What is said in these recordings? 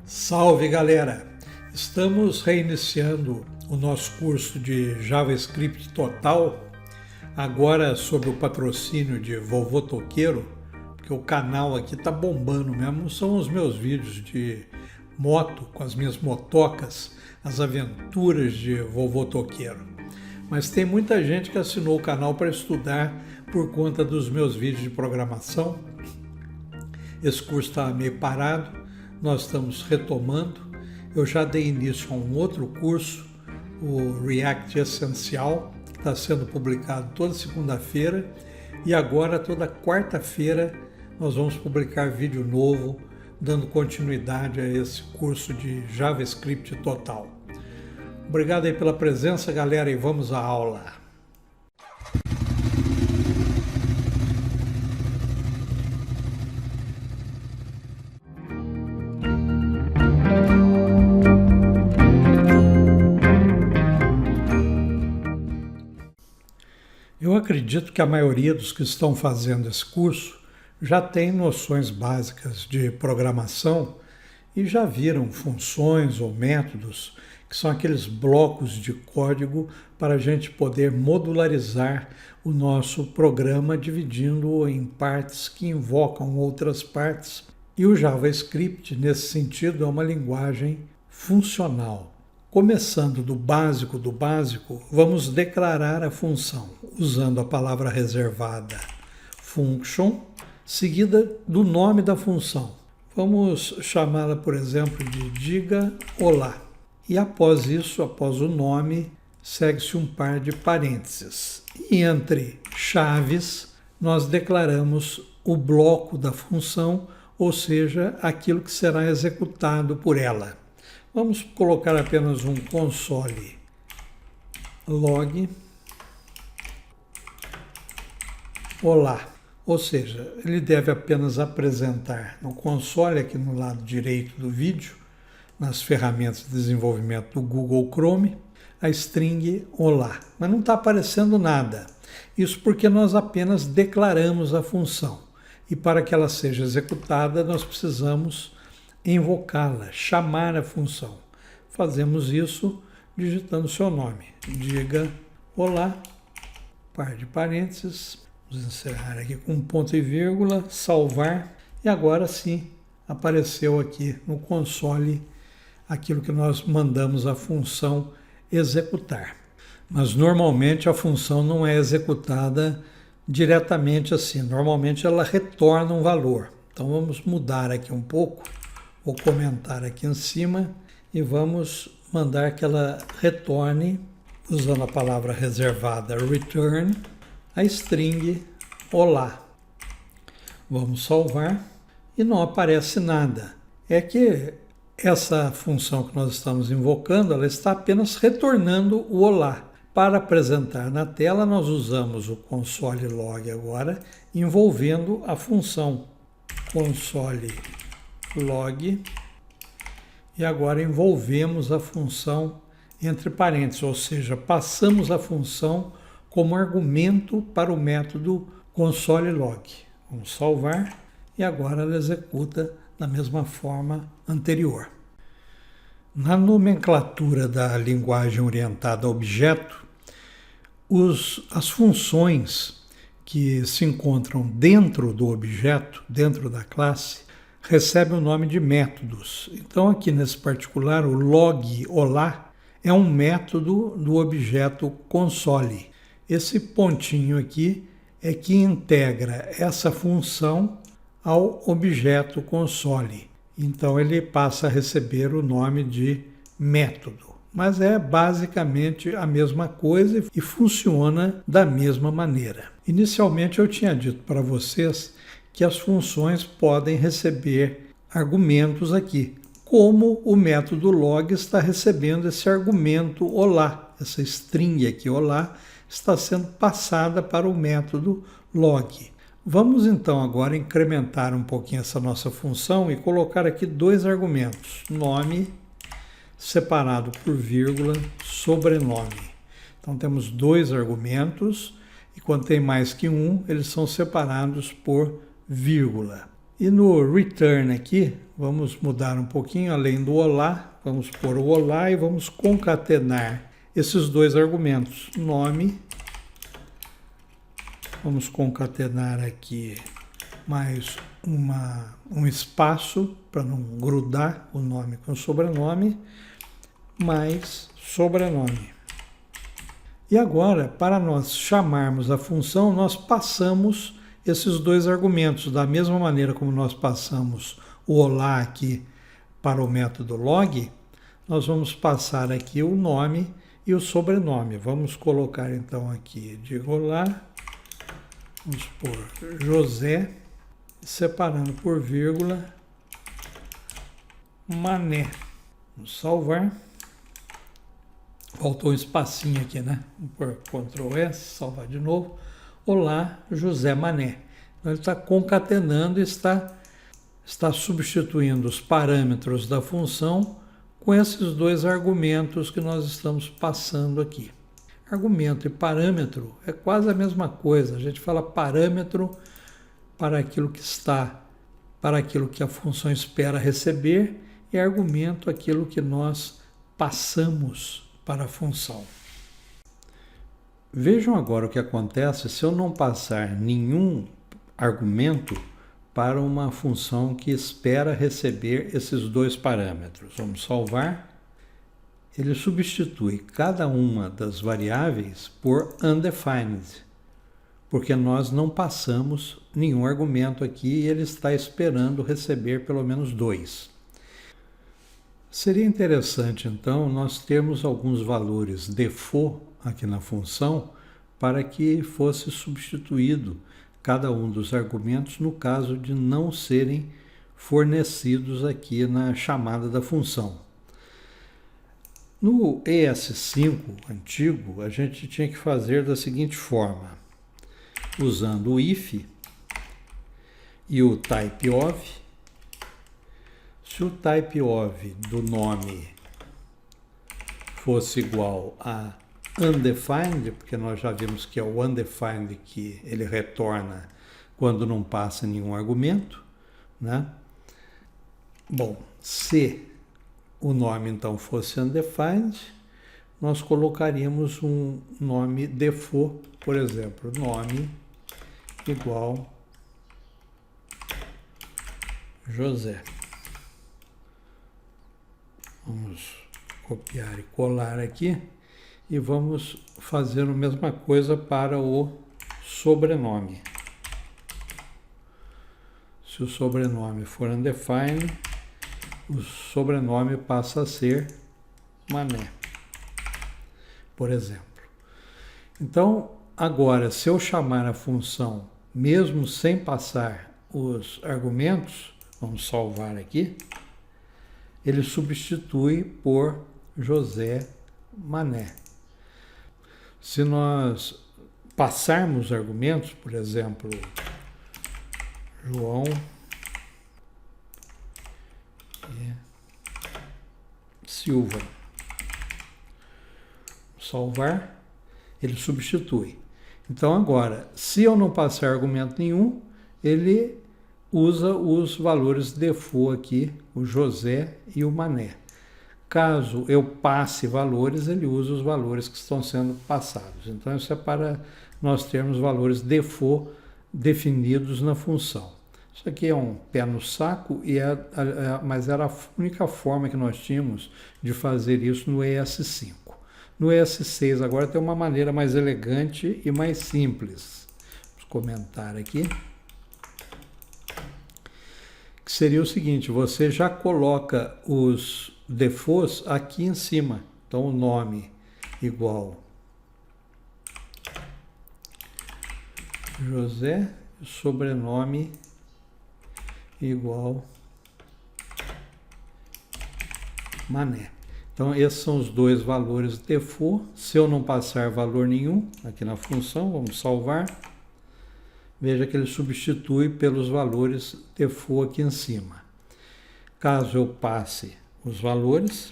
Salve galera! Estamos reiniciando o nosso curso de JavaScript Total, agora sob o patrocínio de Vovô Toqueiro, porque o canal aqui tá bombando mesmo, são os meus vídeos de moto com as minhas motocas, as aventuras de Vovô Toqueiro. Mas tem muita gente que assinou o canal para estudar por conta dos meus vídeos de programação. Esse curso está meio parado, nós estamos retomando. Eu já dei início a um outro curso, o React Essencial, que está sendo publicado toda segunda-feira, e agora toda quarta-feira nós vamos publicar vídeo novo, dando continuidade a esse curso de JavaScript Total. Obrigado aí pela presença, galera, e vamos à aula. Eu acredito que a maioria dos que estão fazendo esse curso já tem noções básicas de programação e já viram funções ou métodos, que são aqueles blocos de código para a gente poder modularizar o nosso programa, dividindo-o em partes que invocam outras partes. E o JavaScript, nesse sentido, é uma linguagem funcional. Começando do básico, vamos declarar a função, usando a palavra reservada function, seguida do nome da função. Vamos chamá-la, por exemplo, de diga olá. E após isso, após o nome, segue-se um par de parênteses. E entre chaves, nós declaramos o bloco da função, ou seja, aquilo que será executado por ela. Vamos colocar apenas um console log olá, ou seja, ele deve apenas apresentar no console, aqui no lado direito do vídeo, nas ferramentas de desenvolvimento do Google Chrome, a string olá, mas não está aparecendo nada. Isso porque nós apenas declaramos a função, e para que ela seja executada nós precisamos invocá-la, chamar a função. Fazemos isso digitando seu nome. Diga olá, par de parênteses, vamos encerrar aqui com um ponto e vírgula, salvar, e agora sim apareceu aqui no console aquilo que nós mandamos a função executar. Mas normalmente a função não é executada diretamente assim, normalmente ela retorna um valor. Então vamos mudar aqui um pouco. Vou comentar aqui em cima e vamos mandar que ela retorne, usando a palavra reservada return, a string olá. Vamos salvar e não aparece nada. É que essa função que nós estamos invocando, ela está apenas retornando o olá. Para apresentar na tela, nós usamos o console log agora, envolvendo a função console log, e agora envolvemos a função entre parênteses, ou seja, passamos a função como argumento para o método console log. Vamos salvar e agora ela executa da mesma forma anterior. Na nomenclatura da linguagem orientada a objeto, as funções que se encontram dentro do objeto, dentro da classe, recebe o nome de métodos. Então aqui nesse particular, o log olá é um método do objeto console. Esse pontinho aqui é que integra essa função ao objeto console. Então ele passa a receber o nome de método. Mas é basicamente a mesma coisa e funciona da mesma maneira. Inicialmente eu tinha dito para vocês que as funções podem receber argumentos aqui, como o método log está recebendo esse argumento olá, essa string aqui olá está sendo passada para o método log. Vamos então agora incrementar um pouquinho essa nossa função e colocar aqui dois argumentos, nome separado por vírgula, sobrenome. Então temos dois argumentos e quando tem mais que um, eles são separados por vírgula. E no return aqui, vamos mudar um pouquinho, além do olá, vamos pôr o olá e vamos concatenar esses dois argumentos, nome, vamos concatenar aqui mais um espaço para não grudar o nome com o sobrenome, mais sobrenome. E agora, para nós chamarmos a função, nós passamos esses dois argumentos, da mesma maneira como nós passamos o olá aqui para o método log, nós vamos passar aqui o nome e o sobrenome. Vamos colocar então aqui, digo olá, vamos pôr José, separando por vírgula, Mané. Vamos salvar. Faltou um espacinho aqui, né? Vamos pôr Ctrl S, salvar de novo. Olá, José Mané. Então, ele está concatenando e está substituindo os parâmetros da função com esses dois argumentos que nós estamos passando aqui. Argumento e parâmetro é quase a mesma coisa. A gente fala parâmetro para aquilo que está, para aquilo que a função espera receber, e argumento aquilo que nós passamos para a função. Vejam agora o que acontece se eu não passar nenhum argumento para uma função que espera receber esses dois parâmetros. Vamos salvar. Ele substitui cada uma das variáveis por undefined, porque nós não passamos nenhum argumento aqui e ele está esperando receber pelo menos dois. Seria interessante, então, nós termos alguns valores default aqui na função para que fosse substituído cada um dos argumentos no caso de não serem fornecidos aqui na chamada da função. No ES5 antigo, a gente tinha que fazer da seguinte forma, usando o if e o type of. Se o type of do nome fosse igual a undefined, porque nós já vimos que é o undefined que ele retorna quando não passa nenhum argumento, né? Bom, se o nome então fosse undefined, nós colocaríamos um nome default, por exemplo, nome igual José. Vamos copiar e colar aqui e vamos fazer a mesma coisa para o sobrenome. Se o sobrenome for undefined, o sobrenome passa a ser Mané, por exemplo. Então, agora, se eu chamar a função mesmo sem passar os argumentos, vamos salvar aqui, ele substitui por José Mané. Se nós passarmos argumentos, por exemplo, João e Silva, salvar, ele substitui. Então agora, se eu não passar argumento nenhum, ele usa os valores default aqui, o José e o Mané. Caso eu passe valores, ele usa os valores que estão sendo passados. Então isso é para nós termos valores default definidos na função. Isso aqui é um pé no saco, mas era a única forma que nós tínhamos de fazer isso no ES5. No ES6 agora tem uma maneira mais elegante e mais simples. Vamos comentar aqui. Que seria o seguinte, você já coloca os defaults aqui em cima. Então, o nome igual José, sobrenome igual Mané. Então, esses são os dois valores default. Se eu não passar valor nenhum aqui na função, vamos salvar. Veja que ele substitui pelos valores default aqui em cima. Caso eu passe os valores,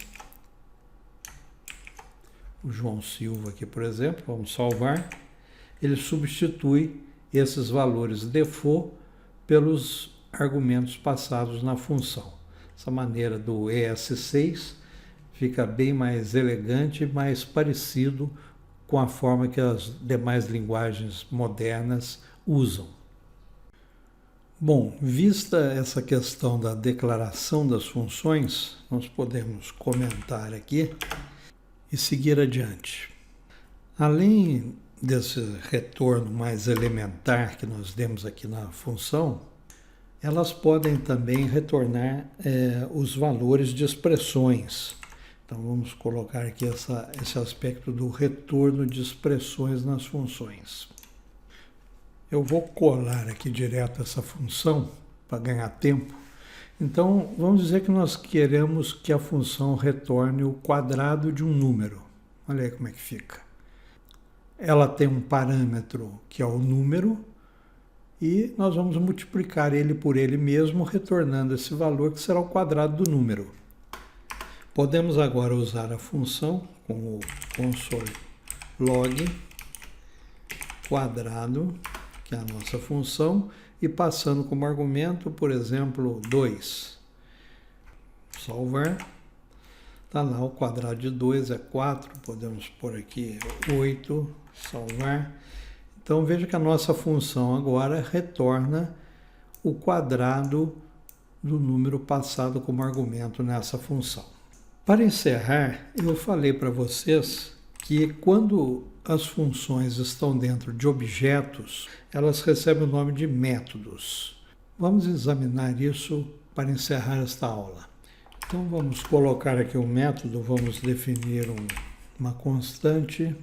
o João Silva aqui, por exemplo, vamos salvar, ele substitui esses valores default pelos argumentos passados na função. Essa maneira do ES6 fica bem mais elegante, mais parecido com a forma que as demais linguagens modernas usam. Bom, vista essa questão da declaração das funções, nós podemos comentar aqui e seguir adiante. Além desse retorno mais elementar que nós demos aqui na função, elas podem também retornar os valores de expressões. Então vamos colocar aqui esse aspecto do retorno de expressões nas funções. Eu vou colar aqui direto essa função para ganhar tempo. Então vamos dizer que nós queremos que a função retorne o quadrado de um número. Olha aí como é que fica. Ela tem um parâmetro que é o número e nós vamos multiplicar ele por ele mesmo, retornando esse valor que será o quadrado do número. Podemos agora usar a função com o console log quadrado, que é a nossa função, e passando como argumento, por exemplo, 2. Salvar. Está lá, o quadrado de 2 é 4, podemos pôr aqui 8, salvar. Então veja que a nossa função agora retorna o quadrado do número passado como argumento nessa função. Para encerrar, eu falei para vocês que quando as funções estão dentro de objetos, elas recebem o nome de métodos. Vamos examinar isso para encerrar esta aula. Então vamos colocar aqui um método, vamos definir uma constante,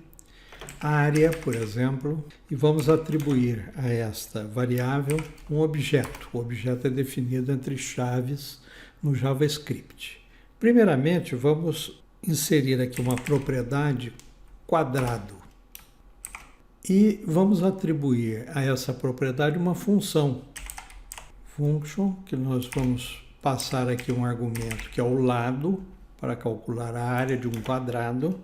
área, por exemplo, e vamos atribuir a esta variável um objeto. O objeto é definido entre chaves no JavaScript. Primeiramente, vamos inserir aqui uma propriedade quadrado e vamos atribuir a essa propriedade uma função, function, que nós vamos passar aqui um argumento que é o lado, para calcular a área de um quadrado,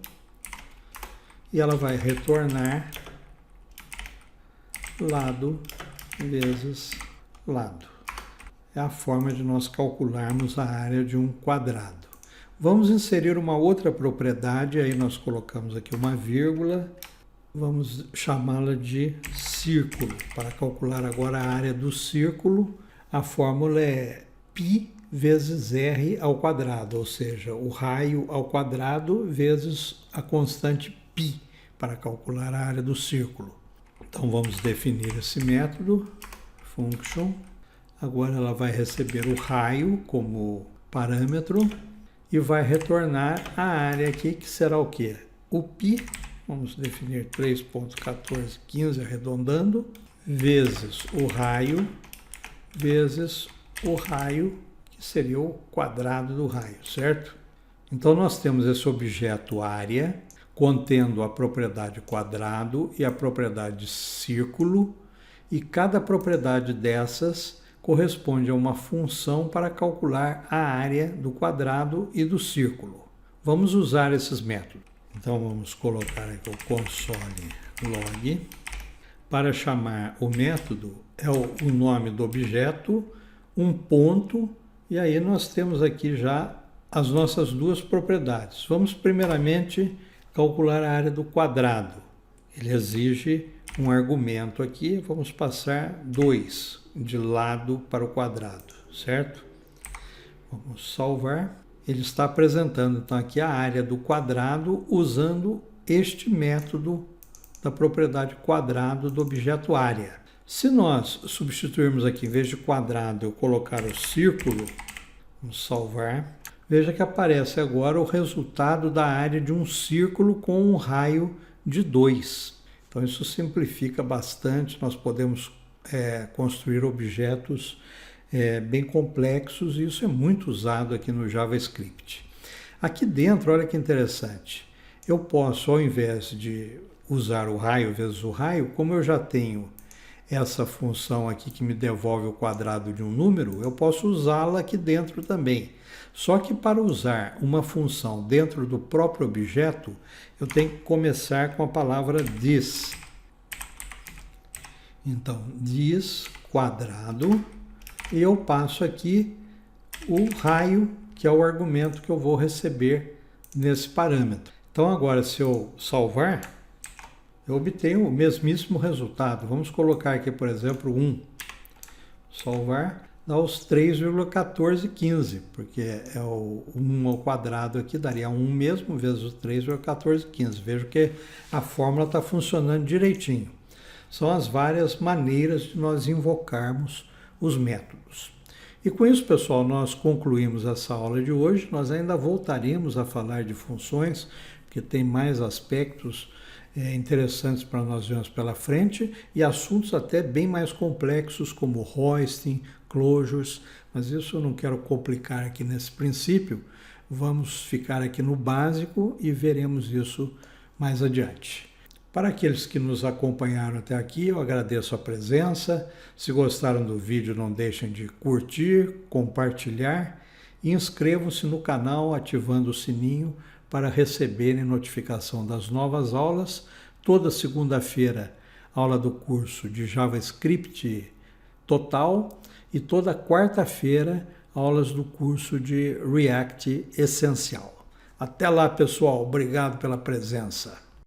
e ela vai retornar lado vezes lado. É a forma de nós calcularmos a área de um quadrado. Vamos inserir uma outra propriedade, aí nós colocamos aqui uma vírgula, vamos chamá-la de círculo. Para calcular agora a área do círculo, a fórmula é π vezes r ao quadrado, ou seja, o raio ao quadrado vezes a constante π, para calcular a área do círculo. Então vamos definir esse método, function. Agora ela vai receber o raio como parâmetro e vai retornar a área aqui, que será o quê? O π, vamos definir 3.1415 arredondando, vezes o raio, vezes o raio, que seria o quadrado do raio, certo? Então nós temos esse objeto área, contendo a propriedade quadrado e a propriedade círculo, e cada propriedade dessas corresponde a uma função para calcular a área do quadrado e do círculo. Vamos usar esses métodos. Então vamos colocar aqui o console log. Para chamar o método é o nome do objeto, um ponto, e aí nós temos aqui já as nossas duas propriedades. Vamos primeiramente calcular a área do quadrado. Ele exige um argumento aqui, vamos passar 2 de lado para o quadrado, certo? Vamos salvar. Ele está apresentando então aqui a área do quadrado usando este método da propriedade quadrado do objeto área. Se nós substituirmos aqui, em vez de quadrado, eu colocar o círculo, vamos salvar, veja que aparece agora o resultado da área de um círculo com um raio de 2. Então isso simplifica bastante, nós podemos construir objetos bem complexos, e isso é muito usado aqui no JavaScript. Aqui dentro, olha que interessante, eu posso, ao invés de usar o raio vezes o raio, como eu já tenho essa função aqui que me devolve o quadrado de um número, eu posso usá-la aqui dentro também. Só que para usar uma função dentro do próprio objeto, eu tenho que começar com a palavra this. Então, this quadrado e eu passo aqui o raio, que é o argumento que eu vou receber nesse parâmetro. Então agora, se eu salvar, eu obtenho o mesmíssimo resultado. Vamos colocar aqui, por exemplo, 1. Salvar, dá os 3,1415, porque é o 1 ao quadrado aqui, daria 1 mesmo, vezes o 3,1415. Vejo que a fórmula está funcionando direitinho. São as várias maneiras de nós invocarmos os métodos. E com isso, pessoal, nós concluímos essa aula de hoje. Nós ainda voltaremos a falar de funções, porque tem mais aspectos interessantes para nós vermos pela frente e assuntos até bem mais complexos como hoisting, closures, mas isso eu não quero complicar aqui nesse princípio. Vamos ficar aqui no básico e veremos isso mais adiante. Para aqueles que nos acompanharam até aqui, eu agradeço a presença. Se gostaram do vídeo, não deixem de curtir, compartilhar e inscrevam-se no canal ativando o sininho para receberem notificação das novas aulas. Toda segunda-feira, aula do curso de JavaScript total e toda quarta-feira, aulas do curso de React essencial. Até lá, pessoal. Obrigado pela presença.